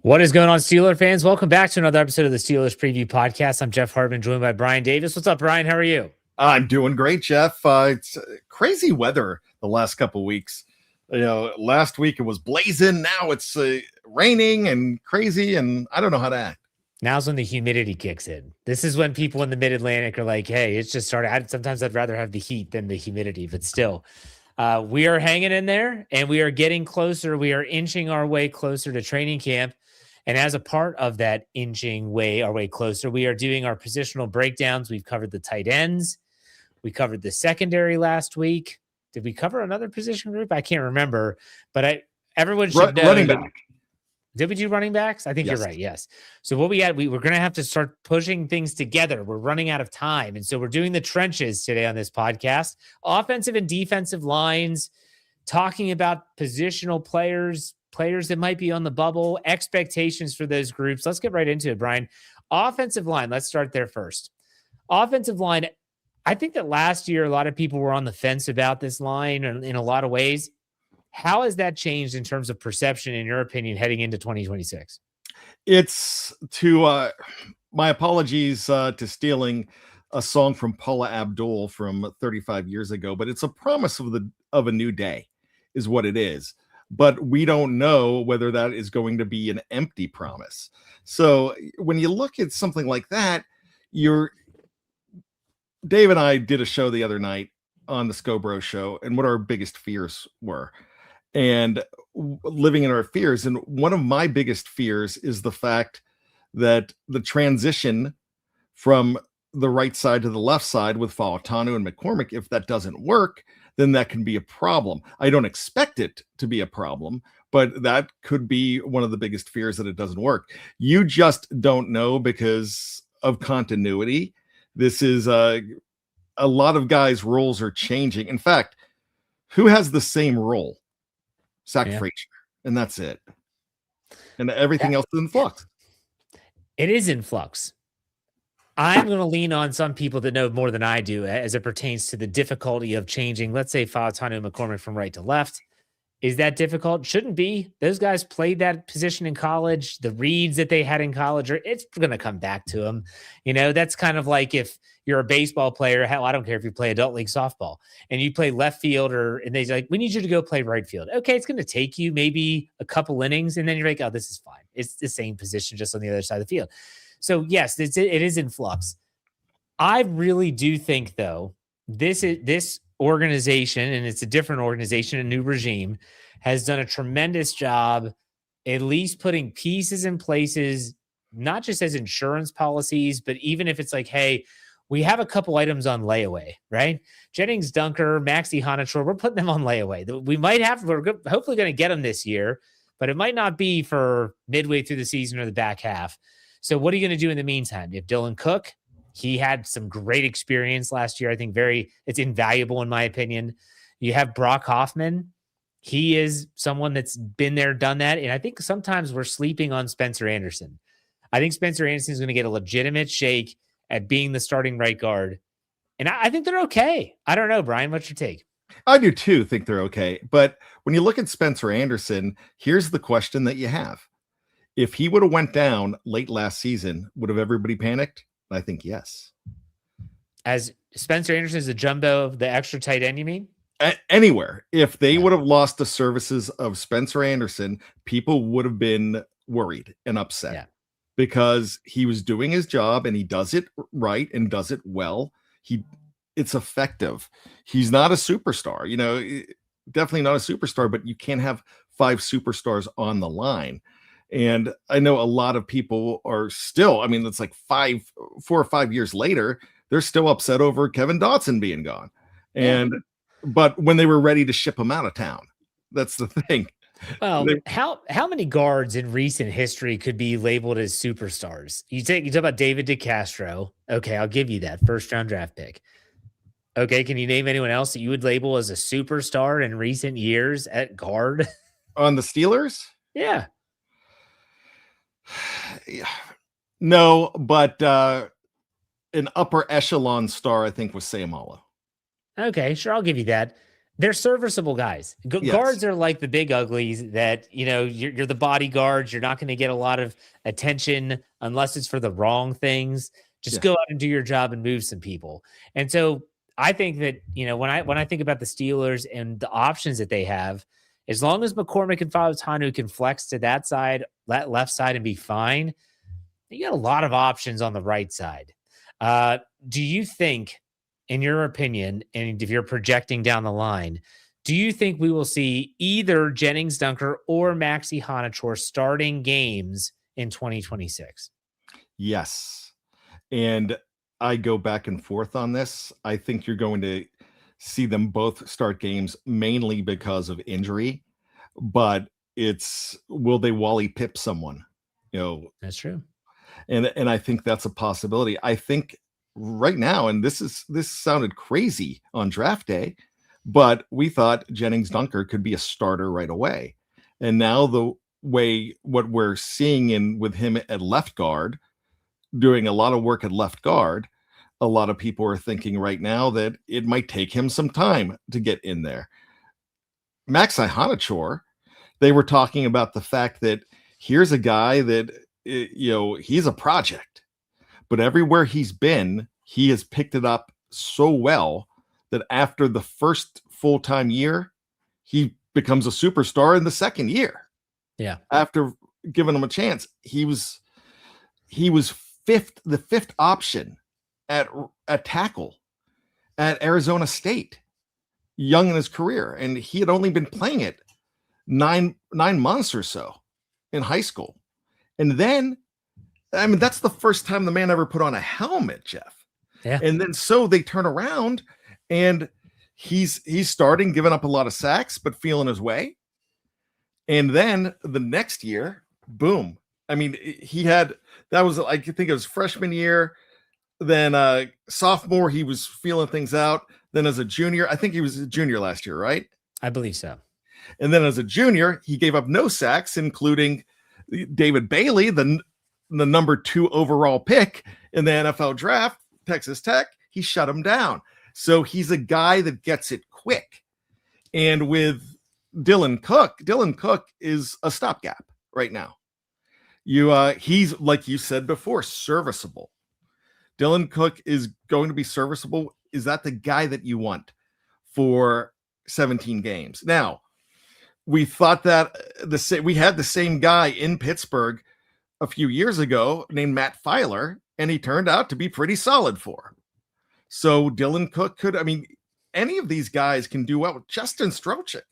What is going on, Steeler fans? Welcome back to another episode of the Steelers Preview Podcast. I'm Jeff Hartman, joined by Bryan Davis. What's up, Bryan? How are you? I'm doing great, Jeff. It's crazy weather the last couple of weeks. Last week it was blazing. Now it's raining and crazy, and I don't know how to act. Now's when the humidity kicks in. This is when people in the Mid-Atlantic are like, hey, it's just started. Sometimes I'd rather have the heat than the humidity, but still. We are hanging in there, and we are getting closer. We are inching our way closer to training camp. And as a part of that inching our way closer, we are doing our positional breakdowns. We've covered the tight ends. We covered the secondary last week. Did we cover another position group? I can't remember, but everyone should know. Running back. Did we do running backs? I think Yes. You're right. Yes. So what we're going to have to start pushing things together. We're running out of time. And so we're doing the trenches today on this podcast, offensive and defensive lines, talking about positional players that might be on the bubble, expectations for those groups. Let's get right into it, Bryan. Offensive line. Let's start there first. Offensive line. I think that last year, a lot of people were on the fence about this line in a lot of ways. How has that changed in terms of perception, in your opinion, heading into 2026? It's to my apologies to stealing a song from Paula Abdul from 35 years ago, but it's a promise of a new day is what it is. But we don't know whether that is going to be an empty promise. So when you look at something like that, Dave and I did a show the other night on the Scobro show and what our biggest fears were and living in our fears. And one of my biggest fears is the fact that the transition from the right side to the left side with Fautanu and McCormick, if that doesn't work, then that can be a problem. I don't expect it to be a problem, but that could be one of the biggest fears, that it doesn't work. You just don't know because of continuity. This is a lot of guys' roles are changing. In fact, who has the same role? Zach Frazier, and that's it. And everything else is in flux. It is in flux. I'm going to lean on some people that know more than I do as it pertains to the difficulty of changing, let's say, Fautanu and McCormick from right to left. Is that difficult? Shouldn't be. Those guys played that position in college. The reads that they had in college, it's going to come back to them. That's kind of like if you're a baseball player. Hell, I don't care if you play adult league softball and you play left field and they're like, we need you to go play right field. Okay, it's going to take you maybe a couple innings, and then you're like, oh, this is fine. It's the same position, just on the other side of the field. So yes, it is in flux. I really do think, though, this organization, and it's a different organization, a new regime, has done a tremendous job at least putting pieces in places, not just as insurance policies, but even if it's like, hey, we have a couple items on layaway, right? Jennings Dunker, Maxi Hanator, we're putting them on layaway. We're hopefully going to get them this year, but it might not be for midway through the season or the back half. So what are you going to do in the meantime? You have Dylan Cook. He had some great experience last year. I think it's invaluable in my opinion. You have Brock Hoffman. He is someone that's been there, done that. And I think sometimes we're sleeping on Spencer Anderson. I think Spencer Anderson is going to get a legitimate shake at being the starting right guard. And I think they're okay. I don't know, Bryan, what's your take? I do too think they're okay. But when you look at Spencer Anderson, here's the question that you have. If he would have went down late last season, would have everybody panicked? I think yes. As Spencer Anderson is the jumbo, the extra tight end, you mean? Anywhere. If they would have lost the services of Spencer Anderson, people would have been worried and upset because he was doing his job and he does it right and does it well. It's effective. He's not a superstar, definitely not a superstar, but you can't have 5 superstars on the line. And I know a lot of people are still, it's like 4 or 5 years later, they're still upset over Kevin Dotson being gone. But when they were ready to ship him out of town, that's the thing. Well, how many guards in recent history could be labeled as superstars? You talk about David DeCastro. Okay, I'll give you that first round draft pick. Okay, can you name anyone else that you would label as a superstar in recent years at guard? On the Steelers? Yeah. No, but an upper echelon star, I think, was Sayamalo. Okay, sure, I'll give you that. They're serviceable guys. Yes. Guards are like the big uglies that, you're the bodyguards. You're not going to get a lot of attention unless it's for the wrong things. Just Yeah. go out and do your job and move some people. And so I think that, when I think about the Steelers and the options that they have, as long as McCormick and Fautanu can flex to that side, that left side, and be fine, you got a lot of options on the right side. Do you think, in your opinion, and if you're projecting down the line, do you think we will see either Jennings Dunker or Maxi Honachor starting games in 2026? Yes. And I go back and forth on this. I think you're going to see them both start games mainly because of injury, but will they Wally Pip someone? That's true. And I think that's a possibility. I think right now, and this sounded crazy on draft day, but we thought Jennings Dunker could be a starter right away. And now what we're seeing with him at left guard, doing a lot of work at left guard, a lot of people are thinking right now that it might take him some time to get in there. Maxi Honachor, they were talking about the fact that here's a guy that, he's a project, but everywhere he's been, he has picked it up so well that after the first full-time year, he becomes a superstar in the second year. Yeah. After giving him a chance, he was the fifth option at tackle at Arizona State, young in his career, and he had only been playing it 9 months or so in high school. And then, that's the first time the man ever put on a helmet, Jeff. Yeah. And then so they turn around and he's starting, giving up a lot of sacks, but feeling his way. And then the next year, boom. That was, I think it was freshman year. Then sophomore, he was feeling things out. Then as a junior, I think he was a junior last year, right? I believe so. And then as a junior, he gave up no sacks, including David Bailey, the number 2 overall pick in the NFL draft, Texas Tech. He shut him down. So he's a guy that gets it quick. And with Dylan Cook is a stopgap right now. He's, like you said before, serviceable. Dylan Cook is going to be serviceable. Is that the guy that you want for 17 games? Now, we thought that we had the same guy in Pittsburgh a few years ago named Matt Filer, and he turned out to be pretty solid for him. So Dylan Cook could, any of these guys can do well. Justin Strocek,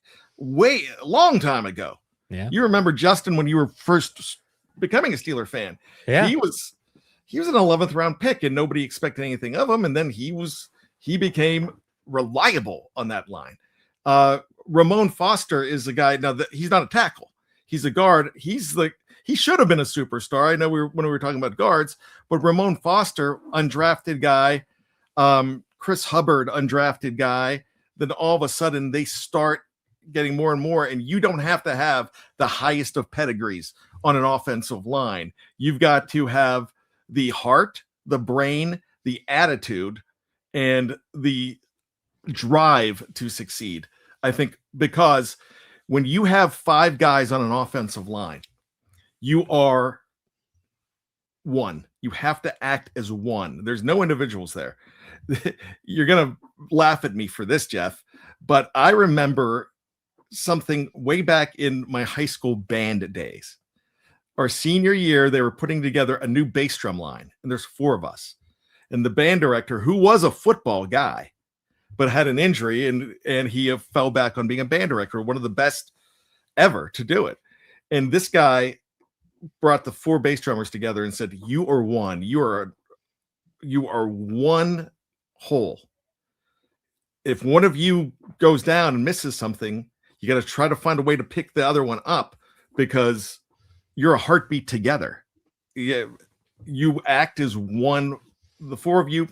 a long time ago. Yeah. You remember Justin when you were first becoming a Steeler fan. Yeah. He was an 11th round pick and nobody expected anything of him. And then he became reliable on that line. Ramon Foster is a guy now that he's not a tackle. He's a guard. He should have been a superstar. I know when we were talking about guards, but Ramon Foster, undrafted guy, Chris Hubbard, undrafted guy. Then all of a sudden they start getting more and more, and you don't have to have the highest of pedigrees on an offensive line. You've got to have the heart, the brain, the attitude, and the drive to succeed. I think because when you have 5 guys on an offensive line, you are one. You have to act as one. There's no individuals there. You're going to laugh at me for this, Jeff, but I remember something way back in my high school band days. Our senior year, they were putting together a new bass drum line, and there's 4 of us. And the band director, who was a football guy, but had an injury, and he fell back on being a band director, one of the best ever to do it. And this guy brought the 4 bass drummers together and said, "You are one. You are one whole. If one of you goes down and misses something, you got to try to find a way to pick the other one up because you're a heartbeat together. You act as one. The 4 of you,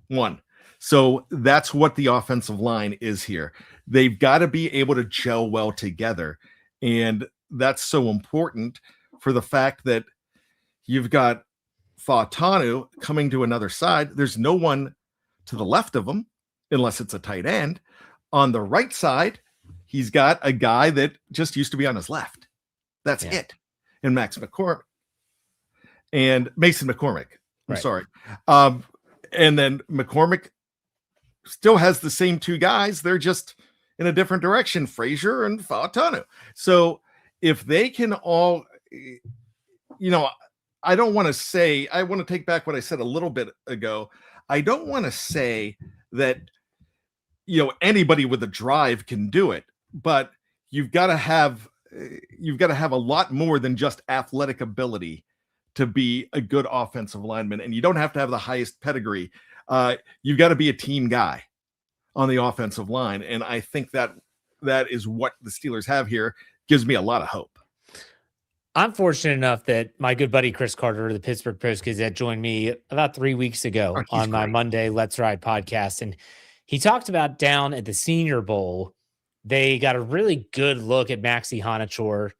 one." So that's what the offensive line is here. They've got to be able to gel well together. And that's so important for the fact that you've got Fautanu coming to another side. There's no one to the left of him, unless it's a tight end, On the right side, he's got a guy that just used to be on his left. That's it. And Mason McCormick. I'm sorry. And then McCormick still has the same two guys. They're just in a different direction, Frazier and Fautanu. So if they can all, I don't want to say, I want to take back what I said a little bit ago. I don't want to say that, anybody with a drive can do it, but you've got to have a lot more than just athletic ability to be a good offensive lineman. And you don't have to have the highest pedigree. You've got to be a team guy on the offensive line. And I think that is what the Steelers have here. Gives me a lot of hope. I'm fortunate enough that my good buddy Chris Carter of the Pittsburgh Post-Gazette joined me about 3 weeks ago on my Monday Let's Ride podcast. And he talked about down at the Senior Bowl, they got a really good look at Maxie Honachor,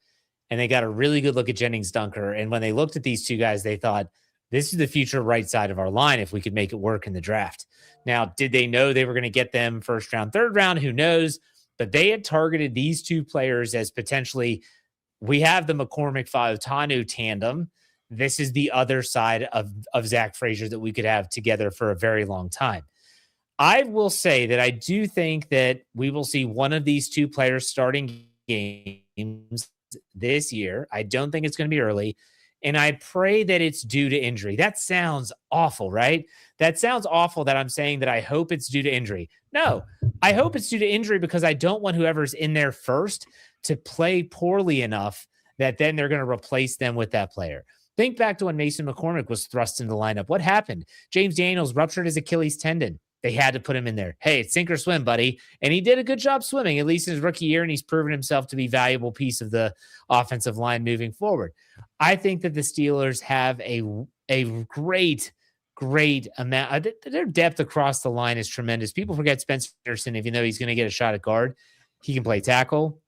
and they got a really good look at Jennings Dunker. And when they looked at these two guys, they thought, this is the future right side of our line if we could make it work in the draft. Now, did they know they were going to get them first round, third round? Who knows? But they had targeted these two players as potentially, we have the McCormick-Fautanu tandem. This is the other side of Zach Frazier that we could have together for a very long time. I will say that I do think that we will see one of these two players starting games this year. I don't think it's going to be early. And I pray that it's due to injury. That sounds awful, right? That sounds awful that I'm saying that I hope it's due to injury. No, I hope it's due to injury because I don't want whoever's in there first to play poorly enough that then they're going to replace them with that player. Think back to when Mason McCormick was thrust into the lineup. What happened? James Daniels ruptured his Achilles tendon. They had to put him in there. Hey, it's sink or swim, buddy. And he did a good job swimming, at least in his rookie year, and he's proven himself to be a valuable piece of the offensive line moving forward. I think that the Steelers have a great amount. Their depth across the line is tremendous. People forget Spencer Anderson, even though he's going to get a shot at guard. He can play tackle.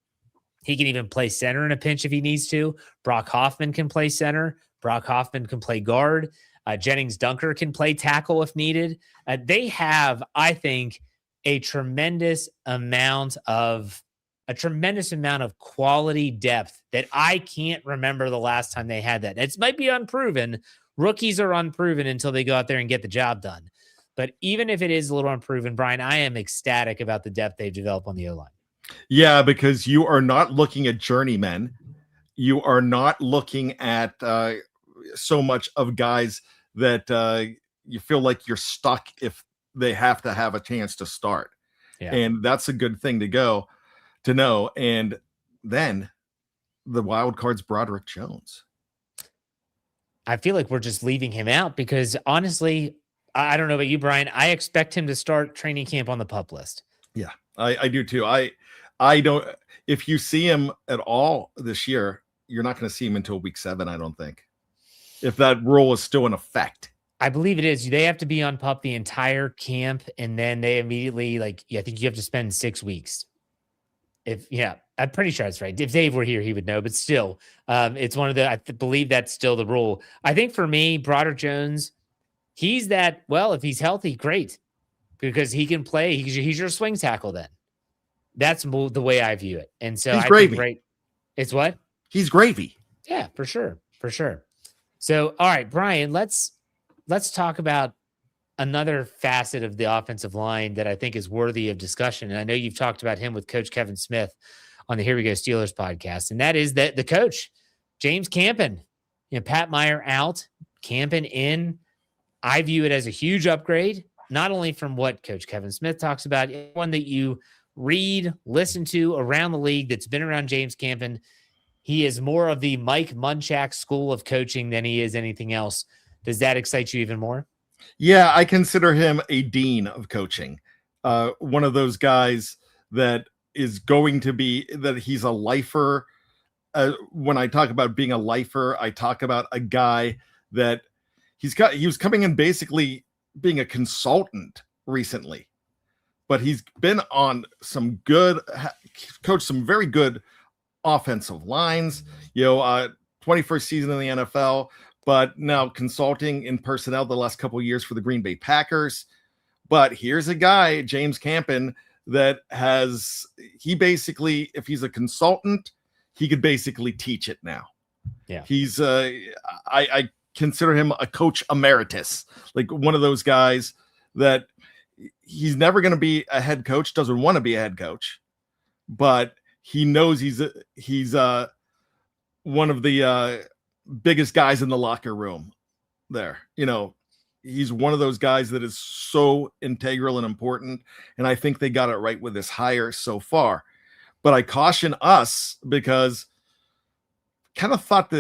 He can even play center in a pinch if he needs to. Brock Hoffman can play center. Brock Hoffman can play guard. Jennings Dunker can play tackle if needed. They have, I think, a tremendous amount of quality depth that I can't remember the last time they had that. It might be unproven. Rookies are unproven until they go out there and get the job done. But even if it is a little unproven, Brian, I am ecstatic about the depth they've developed on the O-line. Yeah, because you are not looking at journeymen. You are not looking at so much of guys that you feel like you're stuck if they have to have a chance to start. Yeah. And that's a good thing to know. And then the wild card's Broderick Jones. I feel like we're just leaving him out because honestly, I don't know about you, Brian. I expect him to start training camp on the PUP list. Yeah, I do too. I don't, if you see him at all this year, you're not going to see him until week 7, I don't think. If that rule is still in effect. I believe it is. They have to be on PUP the entire camp, and then they immediately, I think you have to spend 6 weeks. I'm pretty sure that's right. If Dave were here, he would know, but still, it's one of the, I believe that's still the rule. I think for me, Broderick Jones, he's that, well, if he's healthy, great, because he can play. He's your swing tackle then. That's the way I view it. And so he's gravy. Think it's what? He's gravy. Yeah, for sure. For sure. So, all right, Brian, let's talk about another facet of the offensive line that I think is worthy of discussion. And I know you've talked about him with Coach Kevin Smith on the Here We Go Steelers podcast. And that is that the coach, James Campen, Pat Meyer out, Campen in. I view it as a huge upgrade, not only from what Coach Kevin Smith talks about, one that you read, listen to around the league that's been around James Campen. He is more of the Mike Munchak school of coaching than he is anything else. Does that excite you even more? Yeah, I consider him a dean of coaching. One of those guys that is going to be, that he's a lifer. When I talk about being a lifer, I talk about a guy that he was coming in basically being a consultant recently, but he's been on coached some very good offensive lines, 21st season in the NFL, but now consulting in personnel the last couple of years for the Green Bay Packers. But here's a guy, James Campen, that he basically, if he's a consultant, he could basically teach it now. Yeah. He's I consider him a coach emeritus, like one of those guys that he's never going to be a head coach, doesn't want to be a head coach, but he knows he's one of the biggest guys in the locker room there. He's one of those guys that is so integral and important. And I think they got it right with this hire so far. But I caution us because kind of thought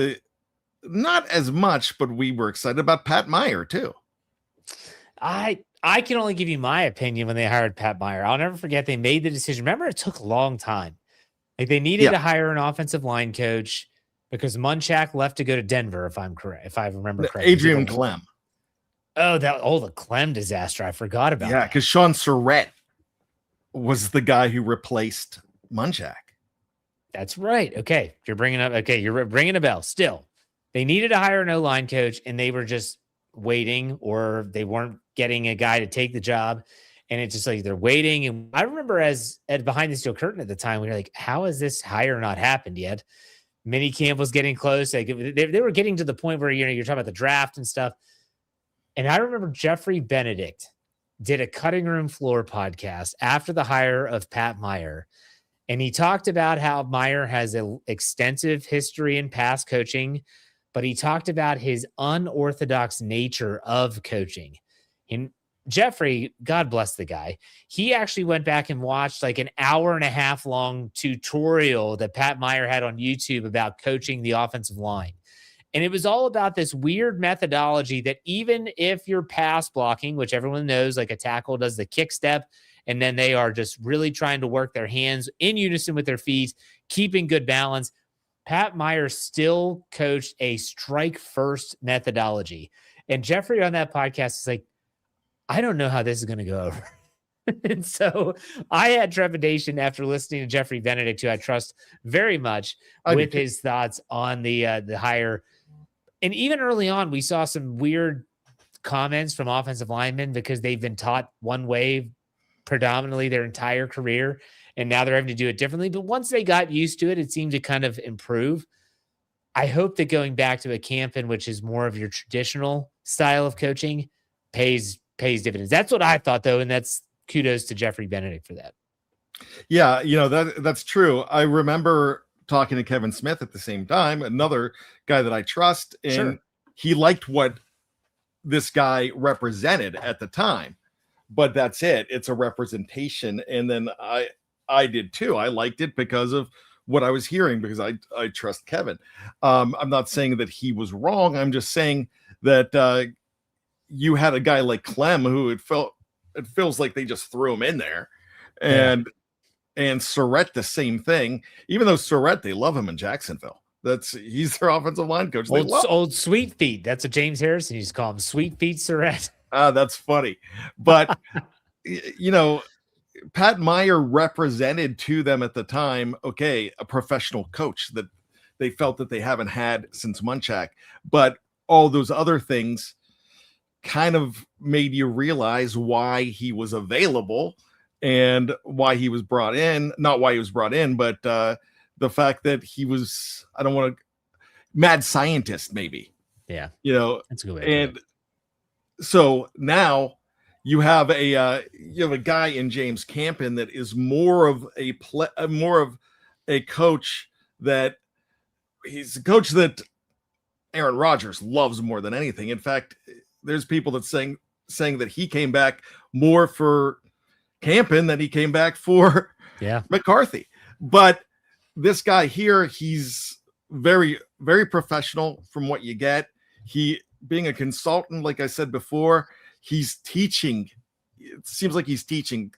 not as much, but we were excited about Pat Meyer too. I can only give you my opinion when they hired Pat Meyer. I'll never forget they made the decision. Remember, it took a long time. Like they needed to hire an offensive line coach because Munchak left to go to Denver, if I'm correct, if I remember correctly. Adrian Clem. The Clem disaster. I forgot about that. Yeah, because Sean Surratt was the guy who replaced Munchak. That's right. Okay. You're bringing a bell. Still, they needed to hire an O-line coach and they were just waiting, or they weren't getting a guy to take the job. And it's just like they're waiting. And I remember as at Behind the Steel Curtain at the time, we were like, how has this hire not happened yet? Minicamp was getting close. Like they were getting to the point where, you're talking about the draft and stuff. And I remember Jeffrey Benedict did a Cutting Room Floor podcast after the hire of Pat Meyer. And he talked about how Meyer has an extensive history in pass coaching, but he talked about his unorthodox nature of coaching. And Jeffrey, God bless the guy, he actually went back and watched like an 1.5 hour long tutorial that Pat Meyer had on YouTube about coaching the offensive line. And it was all about this weird methodology that even if you're pass blocking, which everyone knows, like a tackle does the kick step, and then they are just really trying to work their hands in unison with their feet, keeping good balance. Pat Meyer still coached a strike first methodology. And Jeffrey on that podcast is like, I don't know how this is going to go over. And so I had trepidation after listening to Jeffrey Benedict, who I trust very much, with his thoughts on the hire. And even early on, we saw some weird comments from offensive linemen because they've been taught one way predominantly their entire career, and now they're having to do it differently. But once they got used to it, it seemed to kind of improve. I hope that going back to a camp in which is more of your traditional style of coaching pays dividends. That's what I thought, though, and that's kudos to Jeffrey Benedict for that. Yeah, that's true. I remember talking to Kevin Smith at the same time, another guy that I trust, and he liked what this guy represented at the time. But that's it. It's a representation. And then I did too. I liked it because of what I was hearing, because I trust Kevin. I'm not saying that he was wrong. I'm just saying that you had a guy like Clem who it feels like they just threw him in there. And Surratt, the same thing. Even though Surratt, they love him in Jacksonville. He's their offensive line coach. Old Sweet Feet. That's what James Harrison used to call him, Sweet Feet Surratt. That's funny. But, Pat Meyer represented to them at the time, a professional coach that they felt that they haven't had since Munchak. But all those other things kind of made you realize why he was available and why he was brought in. Not why he was brought in, but the fact that he was, I don't want to, mad scientist, maybe. Yeah. That's a good way. And so now you have a guy in James Campen that is more of a coach that he's a coach that Aaron Rodgers loves more than anything. In fact, there's people that saying that he came back more for Campen than he came back for McCarthy. But this guy here, he's very, very professional from what you get. He, being a consultant, like I said before, he's teaching. It seems like he's teaching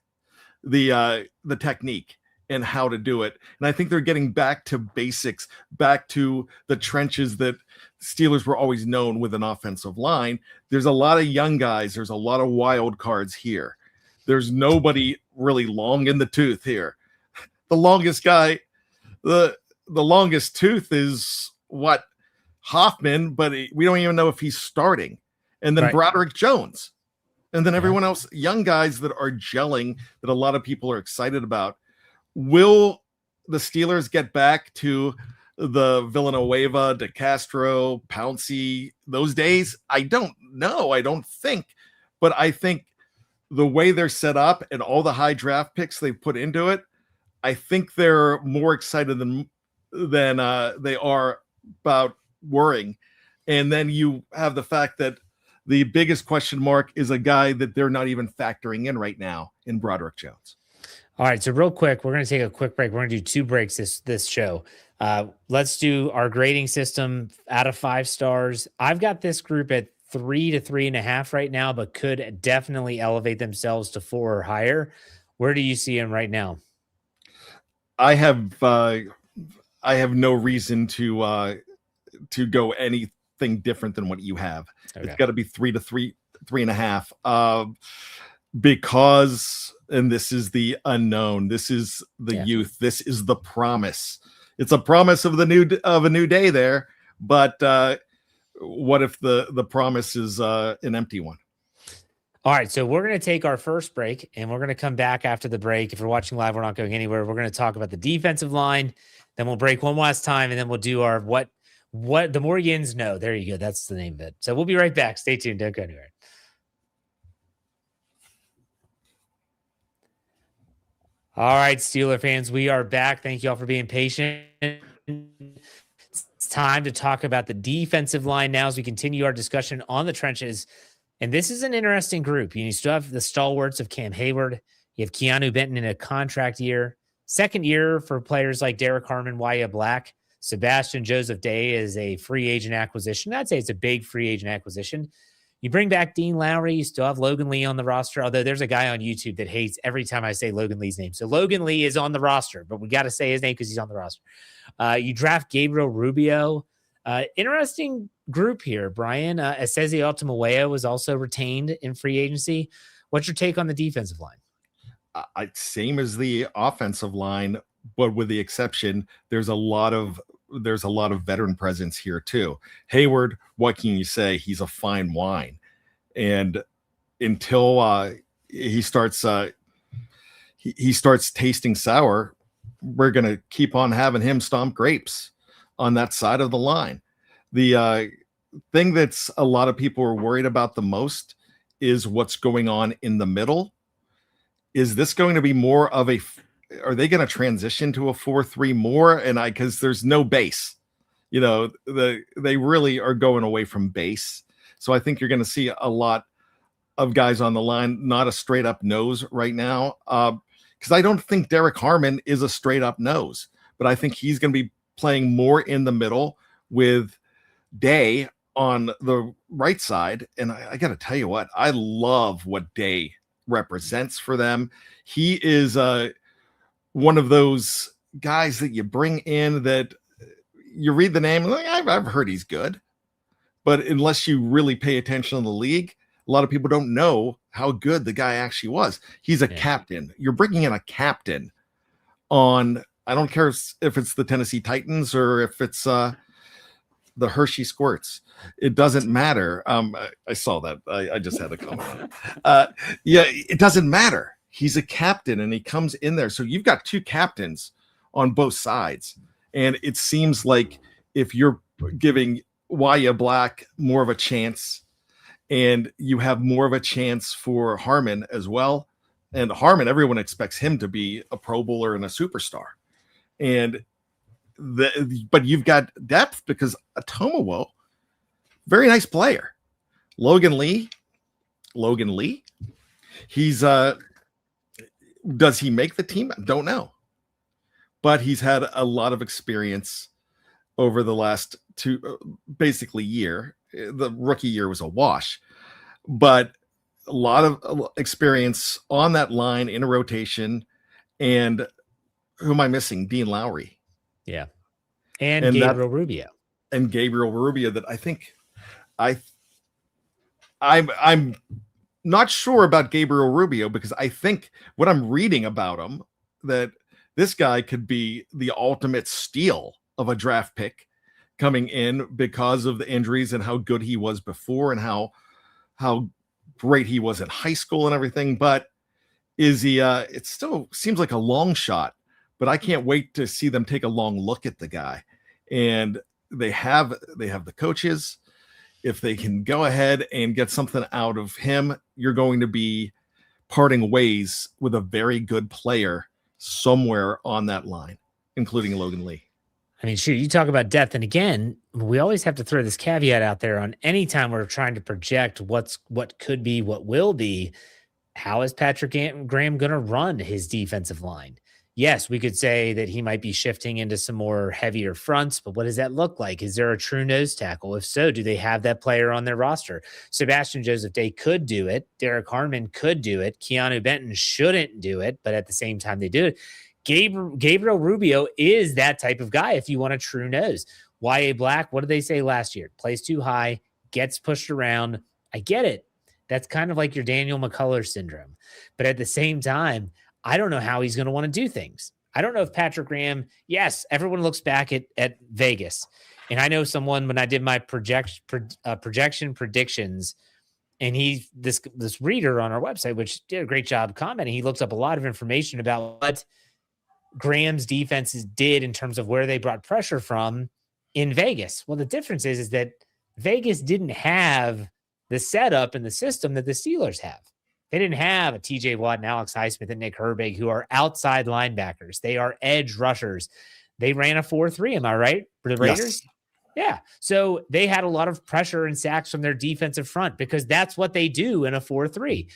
the technique and how to do it. And I think they're getting back to basics, back to the trenches that Steelers were always known with an offensive line. There's a lot of young guys. There's a lot of wild cards here. There's nobody really long in the tooth here. The longest guy, the longest tooth is what? Hartman, but we don't even know if he's starting. And then Broderick Jones. And then everyone else, young guys that are gelling, that a lot of people are excited about. Will the Steelers get back to the Villanueva, De Castro, Pouncey, those days? I don't know. I don't think. But I think the way they're set up and all the high draft picks they've put into it, I think they're more excited than they are about worrying. And then you have the fact that the biggest question mark is a guy that they're not even factoring in right now in Broderick Jones. All right, so real quick, we're going to take a quick break. We're going to do 2 breaks this show. Let's do our grading system out of 5 stars. I've got this group at 3 to 3.5 right now, but could definitely elevate themselves to 4 or higher. Where do you see them right now? I have no reason to go anything different than what you have. Okay. It's got to be 3 to 3.5. Because, and this is the unknown, this is the youth, this is the promise. It's a promise of a new day there, but what if the promise is an empty one? All right, so we're going to take our first break, and we're going to come back after the break. If you're watching live, we're not going anywhere. We're going to talk about the defensive line, then we'll break one last time, and then we'll do our what the more yins know. There you go. That's the name of it. So we'll be right back. Stay tuned. Don't go anywhere. All right, Steeler fans, we are back. Thank you all for being patient. It's time to talk about the defensive line now as we continue our discussion on the trenches. And this is an interesting group. You still have the stalwarts of Cam Hayward. You have Keanu Benton in a contract year. Second year for players like Derek Hartman, Wyatt Black. Sebastian Joseph Day is a free agent acquisition. I'd say it's a big free agent acquisition. You bring back Dean Lowry. You still have Logan Lee on the roster, although there's a guy on YouTube that hates every time I say Logan Lee's name. So Logan Lee is on the roster, but we got to say his name because he's on the roster. You draft Gabriel Rubio. Interesting group here, Brian. Esezi Otomowayo was also retained in free agency. What's your take on the defensive line? Same as the offensive line, but with the exception, there's a lot of veteran presence here too. Hayward, what can you say? He's a fine wine, and until he starts tasting sour, we're gonna keep on having him stomp grapes on that side of the line. The thing that's a lot of people are worried about the most is what's going on in the middle. Is this going to be more of a are they going to transition to a 4-3 more? And because there's no base, they really are going away from base. So I think you're going to see a lot of guys on the line, not a straight up nose right now. Because I don't think Derek Hartman is a straight up nose, but I think he's going to be playing more in the middle with Day on the right side. And I got to tell you what, I love what Day represents for them. He is one of those guys that you bring in that you read the name and like, I've heard he's good, but unless you really pay attention to the league, a lot of people don't know how good the guy actually was. He's a captain. You're bringing in a captain on, I don't care if it's the Tennessee Titans or if it's the Hershey Squirts. It doesn't matter. I saw that. I just had a comment. It doesn't matter. He's a captain and he comes in there. So you've got 2 captains on both sides. And it seems like if you're giving Wyatt Black more of a chance and you have more of a chance for Hartman as well. And Hartman, everyone expects him to be a Pro Bowler and a superstar. And but you've got depth because Otomowayo, very nice player. Logan Lee. He's does he make the team? Don't know. But he's had a lot of experience over the last 2 basically year. The rookie year was a wash, but a lot of experience on that line in a rotation. And who am I missing? Dean Lowry. Yeah. And Gabriel Rubio. And Gabriel Rubio that I think I'm not sure about Gabriel Rubio because I think what I'm reading about him that this guy could be the ultimate steal of a draft pick coming in because of the injuries and how good he was before and how great he was in high school and everything, but is he it still seems like a long shot, but I can't wait to see them take a long look at the guy. And they have the coaches. If they can go ahead and get something out of him, you're going to be parting ways with a very good player somewhere on that line, including Logan Lee. I mean, shoot, you talk about depth, and again, we always have to throw this caveat out there on any time we're trying to project what could be, what will be. How is Patrick Graham going to run his defensive line? Yes, we could say that he might be shifting into some more heavier fronts, but what does that look like? Is there a true nose tackle? If so, do they have that player on their roster? Sebastian Joseph Day could do it. Derek Hartman could do it. Keanu Benton shouldn't do it, but at the same time, they do it. Gabriel Rubio is that type of guy if you want a true nose. Y.A. Black, what did they say last year? Plays too high, gets pushed around. I get it. That's kind of like your Daniel McCullers syndrome. But at the same time, I don't know how he's going to want to do things. I don't know if Patrick Graham, yes, everyone looks back at Vegas. And I know someone, when I did my projection predictions, and this reader on our website, which did a great job commenting, he looks up a lot of information about what Graham's defenses did in terms of where they brought pressure from in Vegas. Well, the difference is that Vegas didn't have the setup and the system that the Steelers have. They didn't have a TJ Watt and Alex Highsmith and Nick Herbig, who are outside linebackers. They are edge rushers. They ran a 4-3. Am I right? For the Raiders? Yes. Yeah. So they had a lot of pressure and sacks from their defensive front because that's what they do in a 4-3.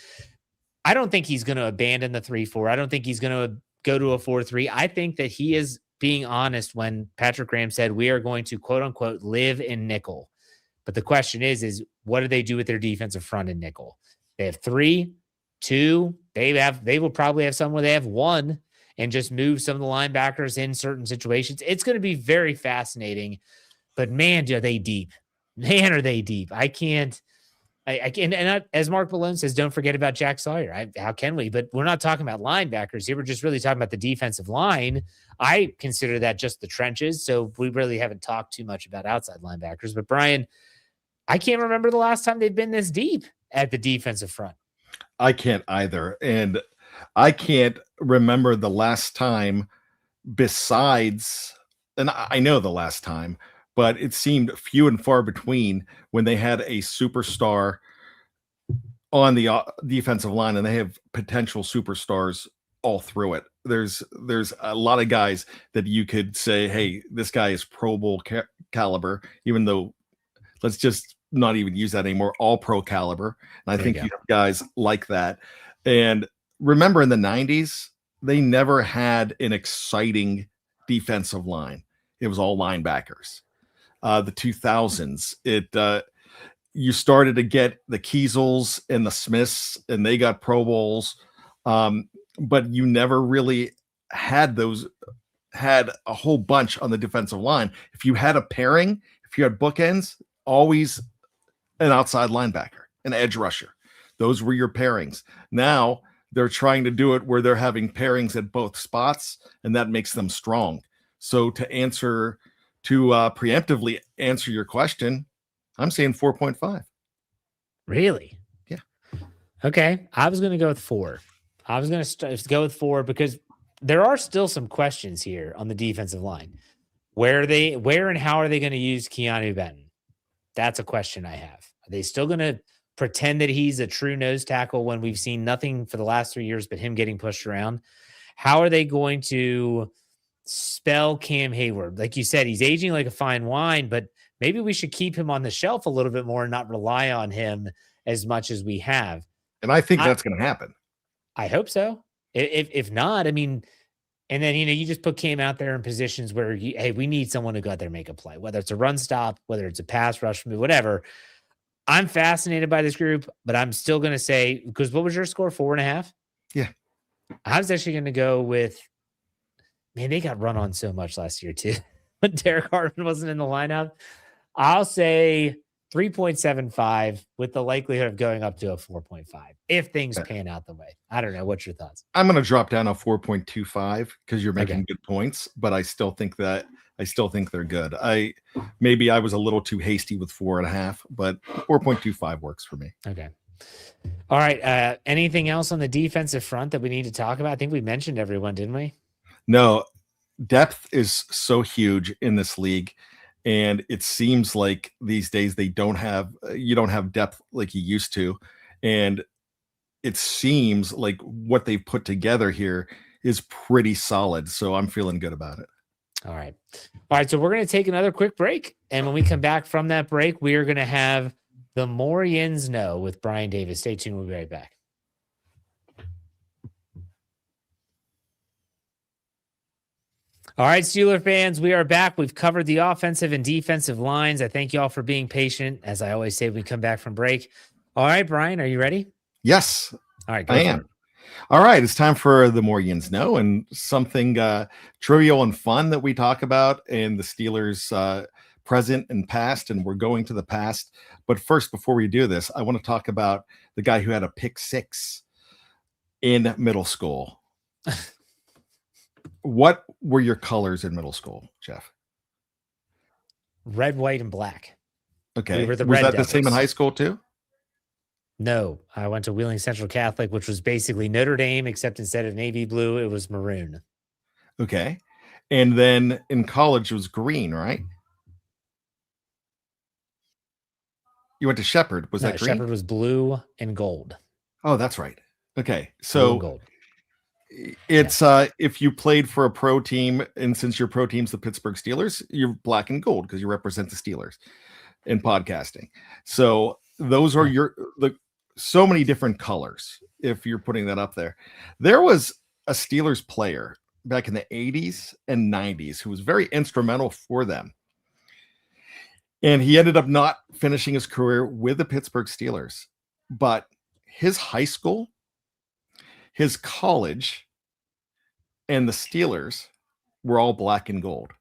I don't think he's going to abandon the 3-4. I don't think he's going to go to a 4-3. I think that he is being honest when Patrick Graham said, we are going to quote unquote live in nickel. But the question is what do they do with their defensive front in nickel? They have 3, 2. They will probably have some where they have 1 and just move some of the linebackers in certain situations. It's going to be very fascinating, but man, are they deep. Man, are they deep. I can't, and as Mark Malone says, don't forget about Jack Sawyer. How can we? But we're not talking about linebackers here. We're just really talking about the defensive line. I consider that just the trenches. So we really haven't talked too much about outside linebackers. But Bryan, I can't remember the last time they've been this deep at the defensive front. I can't either. And I can't remember the last time besides, and I know the last time, but it seemed few and far between when they had a superstar on the defensive line, and they have potential superstars all through it. There's a lot of guys that you could say, hey, this guy is Pro Bowl caliber, even though let's just not even use that anymore, all pro caliber. And I think you have guys like that. And remember in the 90s, they never had an exciting defensive line. It was all linebackers. The 2000s, you started to get the Kiesels and the Smiths, and they got Pro Bowls. But you never really had a whole bunch on the defensive line. If you had a pairing, if you had bookends, always an outside linebacker, an edge rusher. Those were your pairings. Now they're trying to do it where they're having pairings at both spots, and that makes them strong. So to preemptively answer your question, I'm saying 4.5. Really? Yeah. Okay. I was going to go with 4. I was going to go with 4 because there are still some questions here on the defensive line. Where and how are they going to use Keanu Benton? That's a question I have. Are they still going to pretend that he's a true nose tackle when we've seen nothing for the last 3 years but him getting pushed around? How are they going to spell Cam Hayward? Like you said, he's aging like a fine wine, but maybe we should keep him on the shelf a little bit more and not rely on him as much as we have. And I think that's going to happen. I hope so. If not, I mean, and then, you just put Cam out there in positions where, hey, we need someone to go out there and make a play, whether it's a run stop, whether it's a pass rush move, whatever. I'm fascinated by this group, but I'm still going to say, because what was your score? 4.5? Yeah. I was actually going to go with, man, they got run on so much last year too. When Derek Hartman wasn't in the lineup. I'll say 3.75 with the likelihood of going up to a 4.5 if things pan out the way. I don't know. What's your thoughts? I'm going to drop down a 4.25 because you're making good points, but I still think they're good. Maybe I was a little too hasty with 4.5, but 4.25 works for me. Okay. All right. Anything else on the defensive front that we need to talk about? I think we mentioned everyone, didn't we? No, depth is so huge in this league. And it seems like these days you don't have depth like you used to. And it seems like what they've put together here is pretty solid. So I'm feeling good about it. All right. All right. So we're going to take another quick break. And when we come back from that break, we are going to have the more Yins know with Bryan Davis. Stay tuned. We'll be right back. All right, Steeler fans, we are back. We've covered the offensive and defensive lines. I thank you all for being patient. As I always say, when we come back from break. All right, Bryan, are you ready? Yes, all right, go I am. All right, it's time for the more Yins know, and something trivial and fun that we talk about in the Steelers present and past, and we're going to the past. But first, before we do this, I want to talk about the guy who had a pick six in middle school. What were your colors in middle school, Jeff? Red, white, and black. Okay. We were the was Red that Devils. the same in high school too? No, I went to Wheeling Central Catholic, which was basically Notre Dame, except instead of navy blue, it was maroon. Okay. And then in college, it was green, right? You went to Shepherd. Was that green? Shepherd was blue and gold. Oh, that's right. Okay. So gold. It's if you played for a pro team, and since your pro team's the Pittsburgh Steelers, you're black and gold because you represent the Steelers in podcasting. So those are so many different colors. If you're putting that up there, there was a Steelers player back in the 80s and 90s who was very instrumental for them. And he ended up not finishing his career with the Pittsburgh Steelers, but his high school, his college, and the Steelers were all black and gold.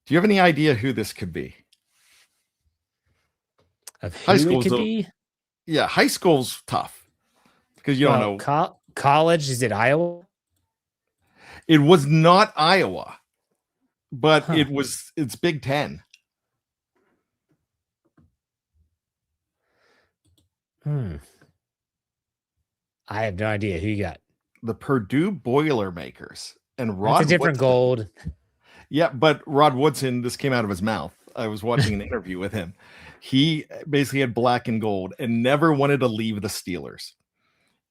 Do you have any idea who this could be? Of who it could be? Yeah, high school's tough because you don't know. College, is it Iowa? It was not Iowa, but it's Big Ten. I have no idea. Who you got? The Purdue Boilermakers. And Rod That's a different Woodson. gold. Yeah, but Rod Woodson, this came out of his mouth. I was watching an interview with him. He basically had black and gold and never wanted to leave the Steelers.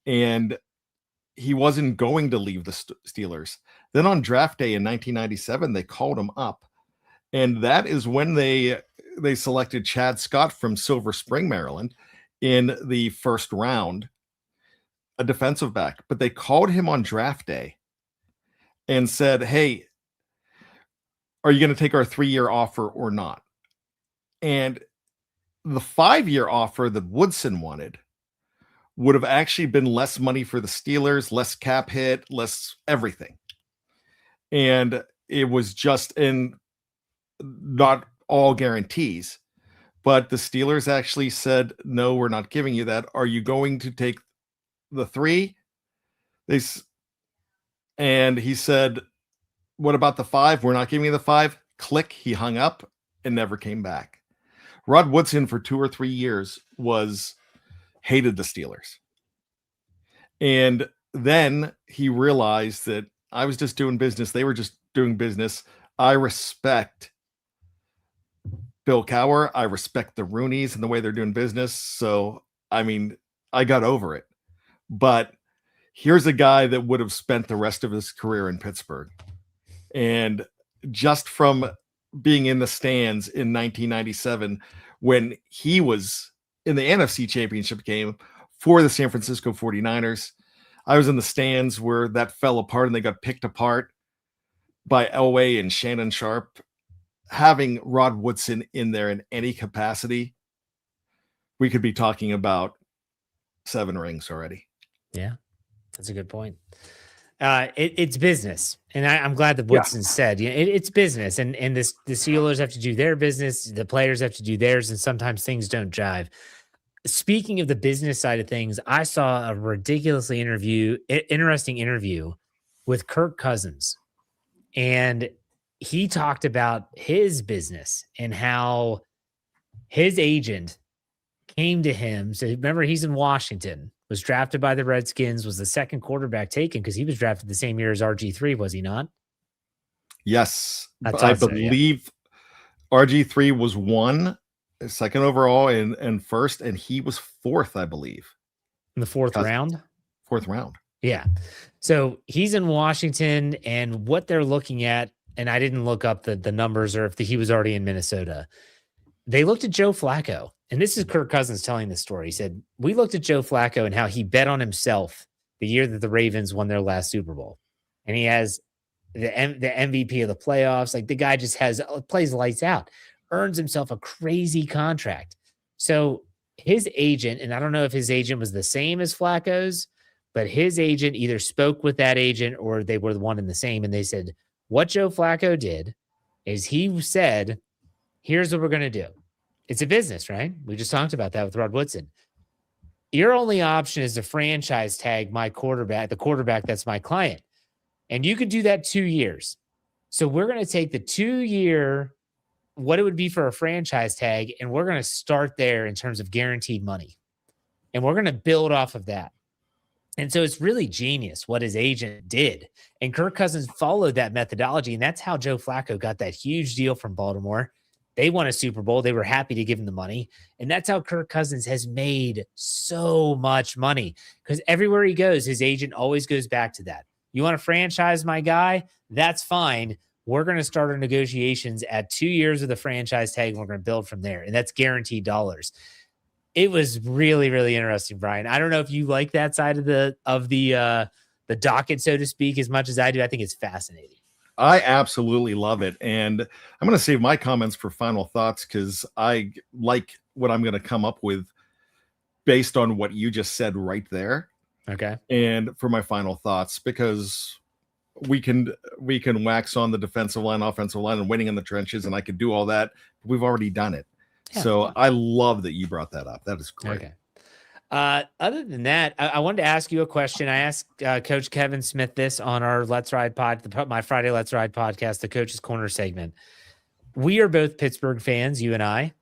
And he wasn't going to leave the Steelers. Then on draft day in 1997, they called him up. And that is when they selected Chad Scott from Silver Spring, Maryland in the first round, a defensive back. But they called him on draft day and said, hey, are you going to take our 3-year offer or not? And the 5-year offer that Woodson wanted would have actually been less money for the Steelers, less cap hit, less everything. And it was just not all guarantees, but the Steelers actually said, no, we're not giving you that. Are you going to take the 3? And he said, what about the 5? We're not giving you the 5. Click. He hung up and never came back. Rod Woodson for 2 or 3 years hated the Steelers. And then he realized that I was just doing business. They were just doing business. I respect Bill Cowher. I respect the Rooneys and the way they're doing business. So, I mean, I got over it. But here's a guy that would have spent the rest of his career in Pittsburgh. And just from being in the stands in 1997, when he was in the NFC Championship game for the San Francisco 49ers, I was in the stands where that fell apart and they got picked apart by Elway and Shannon Sharp. Having Rod Woodson in there in any capacity, we could be talking about 7 rings already. Yeah, that's a good point. It's business, and I'm glad that Woodson said, it's business, and the Steelers have to do their business, the players have to do theirs, and sometimes things don't jive. Speaking of the business side of things, I saw a ridiculously interesting interview with Kirk Cousins, and he talked about his business and how his agent came to him. So remember, he's in Washington, was drafted by the Redskins, was the second quarterback taken because he was drafted the same year as RG3, was he not? Yes. I believe RG3 was second overall and first, and he was fourth, I believe. In the fourth round? Fourth round. Yeah. So he's in Washington, and what they're looking at, and I didn't look up the numbers or if he was already in Minnesota. They looked at Joe Flacco, and this is Kirk Cousins telling this story. He said, we looked at Joe Flacco and how he bet on himself the year that the Ravens won their last Super Bowl. And he has the MVP of the playoffs. Like, the guy just plays lights out, earns himself a crazy contract. So his agent, and I don't know if his agent was the same as Flacco's, but his agent either spoke with that agent or they were the one and the same. And they said, what Joe Flacco did is he said, here's what we're going to do. It's a business, right? We just talked about that with Rod Woodson. Your only option is to franchise tag my quarterback, the quarterback that's my client. And you could do that 2 years. So we're going to take the 2-year, what it would be for a franchise tag, and we're going to start there in terms of guaranteed money. And we're going to build off of that. And so it's really genius what his agent did. And Kirk Cousins followed that methodology. And that's how Joe Flacco got that huge deal from Baltimore. They won a Super Bowl. They were happy to give him the money. And that's how Kirk Cousins has made so much money, because everywhere he goes, his agent always goes back to that. You want to franchise my guy? That's fine. We're going to start our negotiations at 2 years of the franchise tag, and we're going to build from there. And that's guaranteed dollars. It was really, really interesting, Bryan. I don't know if you like that side of the docket, so to speak, as much as I do. I think it's fascinating. I absolutely love it. And I'm going to save my comments for final thoughts, because I like what I'm going to come up with based on what you just said right there. Okay. And for my final thoughts, because we can wax on the defensive line, offensive line, and winning in the trenches, and I could do all that. But we've already done it. Yeah, so I love that you brought that up. That is great. Okay. Other than that, I wanted to ask you a question. I asked Coach Kevin Smith this on our Let's Ride my Friday Let's Ride podcast, the Coach's Corner segment. We are both Pittsburgh fans, you and I.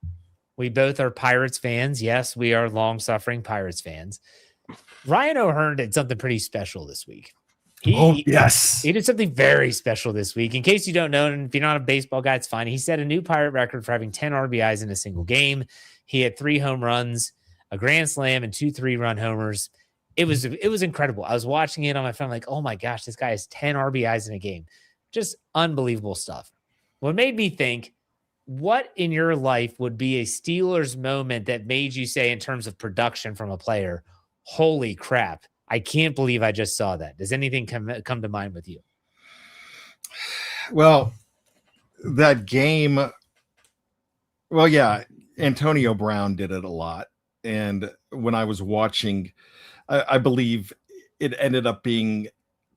We both are Pirates fans. Yes, we are long-suffering Pirates fans. Ryan O'Hearn did something pretty special this week. Yes. He did something very special this week. In case you don't know, and if you're not a baseball guy, it's fine. He set a new Pirate record for having 10 RBIs in a single game. He had 3 home runs, a grand slam, and 2 3-run homers. It was incredible. I was watching it on my phone, like, oh my gosh, this guy has 10 RBIs in a game. Just unbelievable stuff. What made me think, what in your life would be a Steelers moment that made you say, in terms of production from a player, holy crap, I can't believe I just saw that? Does anything come to mind with you? Well, that game, well, yeah, Antonio Brown did it a lot. And when I was watching, I believe it ended up being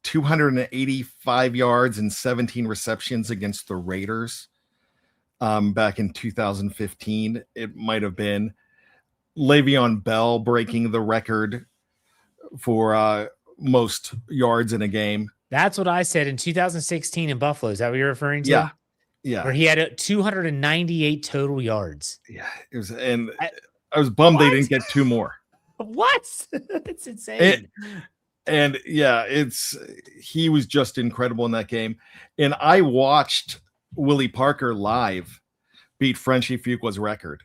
285 yards and 17 receptions against the Raiders back in 2015. It might have been Le'Veon Bell breaking the record for most yards in a game. That's what I said in 2016 in Buffalo. Is that what you're referring to? Yeah. Yeah. Where he had 298 total yards. Yeah. It was, and I was bummed they didn't get 2 more. What? It's insane. And yeah, he was just incredible in that game. And I watched Willie Parker live beat Frenchie Fuqua's record.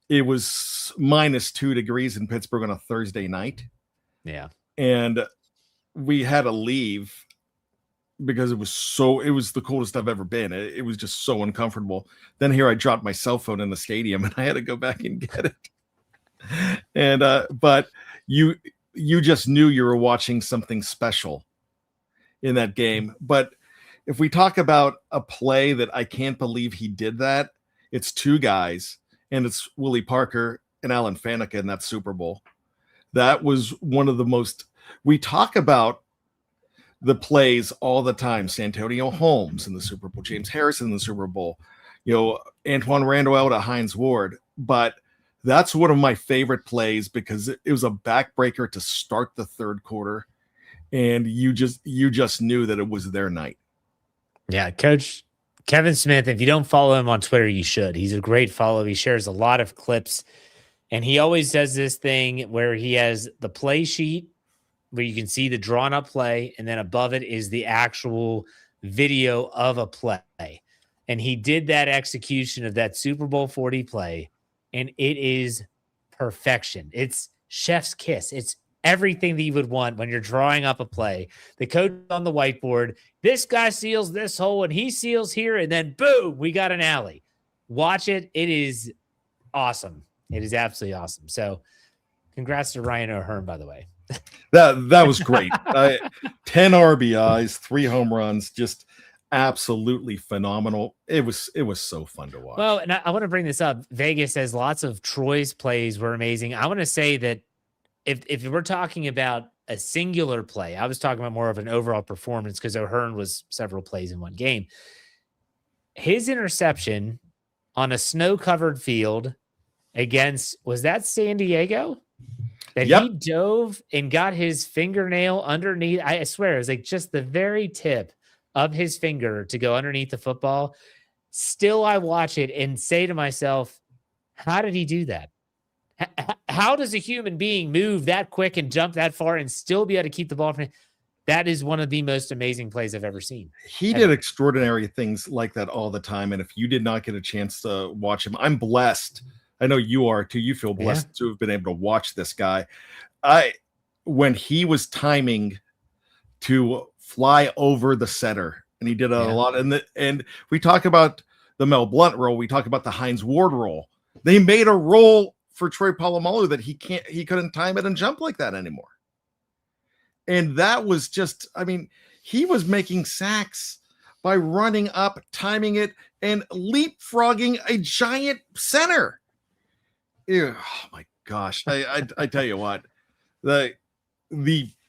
It was -2 degrees in Pittsburgh on a Thursday night. Yeah. And we had to leave because it was the coldest I've ever been. It was just so uncomfortable. Then here I dropped my cell phone in the stadium and I had to go back and get it. And but you just knew you were watching something special in that game. But if we talk about a play that I can't believe he did that, it's 2 guys, and it's Willie Parker and Alan Faneca in that Super Bowl. That was one of the most, we talk about the plays all the time. Santonio Holmes in the Super Bowl, James Harrison in the Super Bowl, Antoine Randall to Hines Ward. But that's one of my favorite plays because it was a backbreaker to start the third quarter. And you just knew that it was their night. Yeah. Coach Kevin Smith, if you don't follow him on Twitter, you should. He's a great follow. He shares a lot of clips And he always does this thing where he has the play sheet where you can see the drawn up play, and then above it is the actual video of a play. And he did that execution of that Super Bowl 40 play, and it is perfection. It's chef's kiss. It's everything that you would want when you're drawing up a play. The coach on the whiteboard, this guy seals this hole and he seals here, and then boom, we got an alley. Watch it. It is awesome. It is absolutely awesome. So congrats to Ryan O'Hearn, by the way. That was great. 10 RBIs, 3 home runs, just absolutely phenomenal. It was so fun to watch. Well, and I want to bring this up. Vegas says lots of Troy's plays were amazing. I want to say that if we're talking about a singular play, I was talking about more of an overall performance because O'Hearn was several plays in one game. His interception on a snow-covered field against, was that San Diego? That he dove and got his fingernail underneath. I swear, it was like just the very tip of his finger to go underneath the football. Still, I watch it and say to myself, how did he do that? How does a human being move that quick and jump that far and still be able to keep the ball from him? That is one of the most amazing plays I've ever seen. He did extraordinary things like that all the time. And if you did not get a chance to watch him, I'm blessed. I know you are too. You feel blessed to have been able to watch this guy. When he was timing to fly over the center, and he did a lot. And we talk about the Mel Blount roll. We talk about the Hines Ward roll. They made a roll for Troy Polamalu that he couldn't time it and jump like that anymore. And that was just, I mean, he was making sacks by running up, timing it, and leapfrogging a giant center. Ew, oh my gosh. I tell you what, the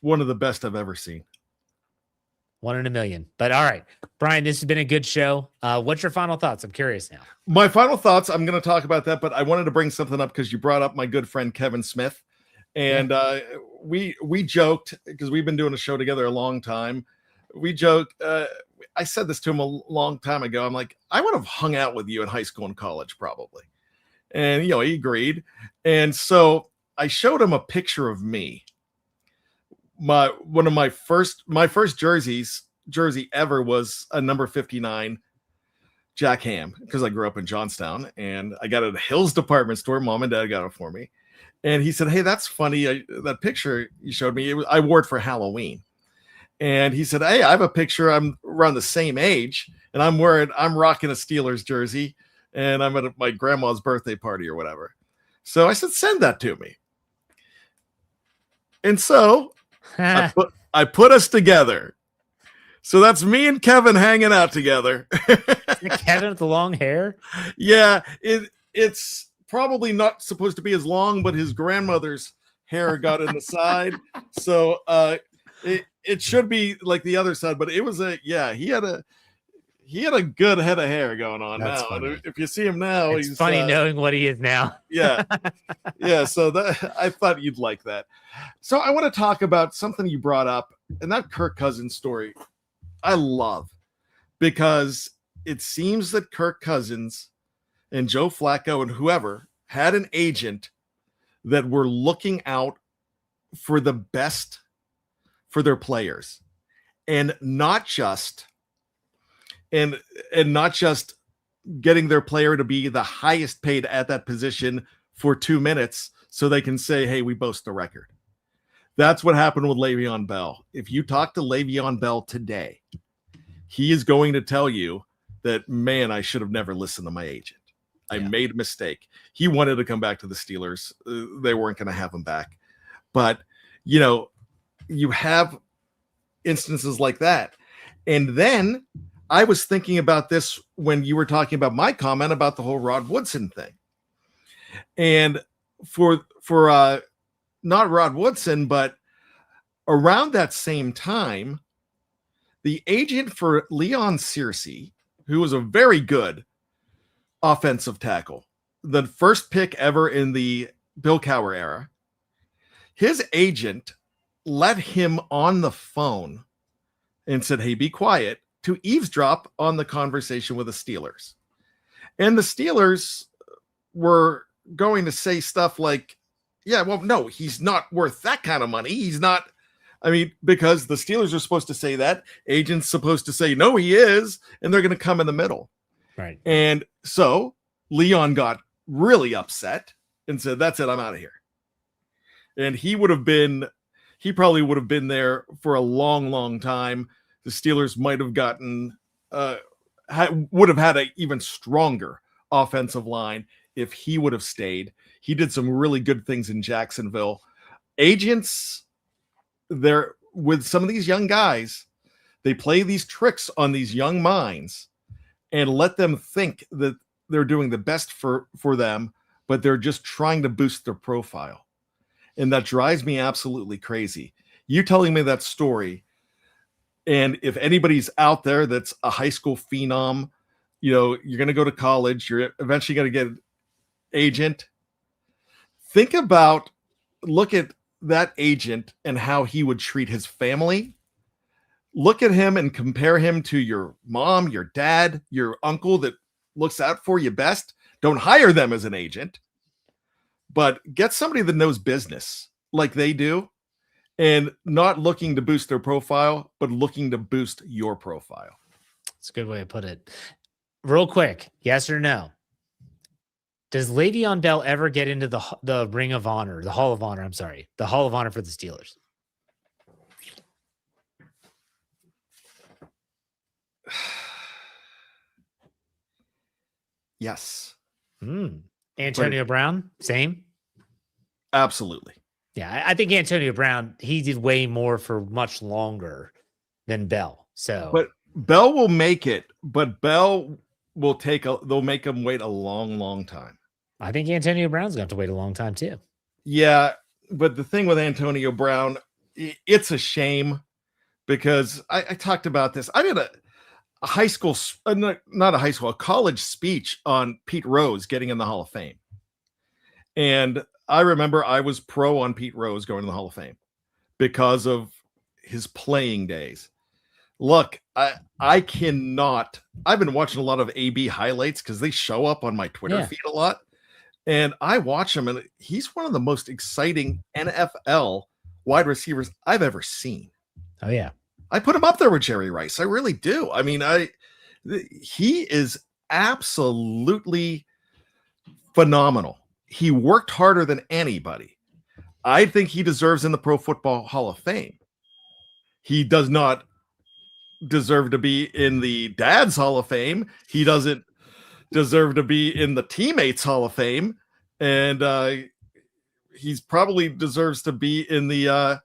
one of the best I've ever seen. 1 in a million. But all right, Bryan, this has been a good show. What's your final thoughts? I'm curious now. My final thoughts, I'm going to talk about that, but I wanted to bring something up because you brought up my good friend Kevin Smith. And we joked because we've been doing a show together a long time. We joked. I said this to him a long time ago. I'm like, I would have hung out with you in high school and college probably. And, he agreed. And so I showed him a picture of me. One of my first jersey ever was a number 59 Jack Ham, because I grew up in Johnstown and I got it at a Hills department store. Mom and dad got it for me. And he said, hey, that's funny. That picture you showed me, I wore it for Halloween. And he said, hey, I have a picture. I'm around the same age and I'm rocking a Steelers jersey and I'm at my grandma's birthday party or whatever. So I said, send that to me. And so I put us together. So that's me and Kevin hanging out together. Kevin with the long hair? Yeah, it's probably not supposed to be as long, but his grandmother's hair got in the side. So it should be like the other side, but it was he had a good head of hair going on. That's now. And if you see him now, it's funny knowing what he is now. Yeah. So I thought you'd like that. So I want to talk about something you brought up, and that Kirk Cousins story I love, because it seems that Kirk Cousins and Joe Flacco and whoever had an agent that were looking out for the best for their players, and not just getting their player to be the highest paid at that position for 2 minutes so they can say, hey, we boast the record. That's what happened with Le'Veon Bell. If you talk to Le'Veon Bell today, he is going to tell you that, man, I should have never listened to my agent. I made a mistake. He wanted to come back to the Steelers. They weren't going to have him back. But, you have instances like that. And then I was thinking about this when you were talking about my comment about the whole Rod Woodson thing. And for not Rod Woodson, but around that same time, the agent for Leon Searcy, who was a very good offensive tackle, the first pick ever in the Bill Cowher era, his agent let him on the phone and said, hey, be quiet, to eavesdrop on the conversation with the Steelers. And the Steelers were going to say stuff like, yeah, well, no, he's not worth that kind of money. He's not. I mean, because the Steelers are supposed to say that, agents supposed to say, no, he is, and they're going to come in the middle. Right. And so Leon got really upset and said, that's it, I'm out of here. And he probably would have been there for a long, long time. The Steelers might have gotten, would have had an even stronger offensive line if he would have stayed. He did some really good things in Jacksonville. Agents, they're with some of these young guys, they play these tricks on these young minds and let them think that they're doing the best for them, but they're just trying to boost their profile. And that drives me absolutely crazy. You telling me that story, and if anybody's out there that's a high school phenom, you're going to go to college, you're eventually going to get an agent. Look at that agent and how he would treat his family. Look at him and compare him to your mom, your dad, your uncle that looks out for you best. Don't hire them as an agent, but get somebody that knows business like they do, and not looking to boost their profile, but looking to boost your profile. That's a good way to put it. Real quick, yes or no? Does Le'Veon Bell ever get into the Ring of Honor, the Hall of Honor? I'm sorry, the Hall of Honor for the Steelers? Yes. Antonio Brown, same? Absolutely. Yeah, I think Antonio Brown, he did way more for much longer than Bell. So, but Bell will make it, but Bell will they'll make him wait a long, long time. I think Antonio Brown's going to have to wait a long time too. Yeah, but the thing with Antonio Brown, it's a shame because I talked about this. I did a high school, not a high school, a college speech on Pete Rose getting in the Hall of Fame. And I remember I was pro on Pete Rose going to the Hall of Fame because of his playing days. Look, I cannot. I've been watching a lot of AB highlights because they show up on my Twitter feed a lot. And I watch him, and he's one of the most exciting NFL wide receivers I've ever seen. Oh, yeah. I put him up there with Jerry Rice. I really do. I mean, he is absolutely phenomenal. He worked harder than anybody. I think he deserves in the Pro Football Hall of Fame. He does not deserve to be in the Dad's Hall of Fame. He doesn't deserve to be in the Teammates Hall of Fame. And he's probably deserves to be in the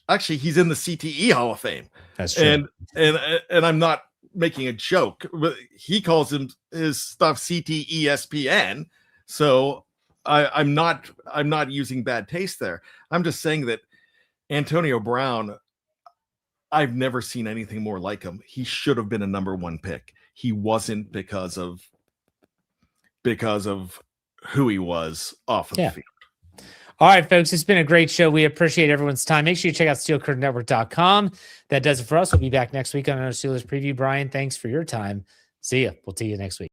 actually, he's in the CTE Hall of Fame. That's true. And I'm not making a joke, but he calls his stuff CTESPN. So I'm not using bad taste there. I'm just saying that Antonio Brown, I've never seen anything more like him. He should have been a number one pick. He wasn't because of who he was off of the field. All right, folks, it's been a great show. We appreciate everyone's time. Make sure you check out SteelCurtainNetwork.com. That does it for us. We'll be back next week on another Steelers preview. Brian, thanks for your time. See ya. We'll see you next week.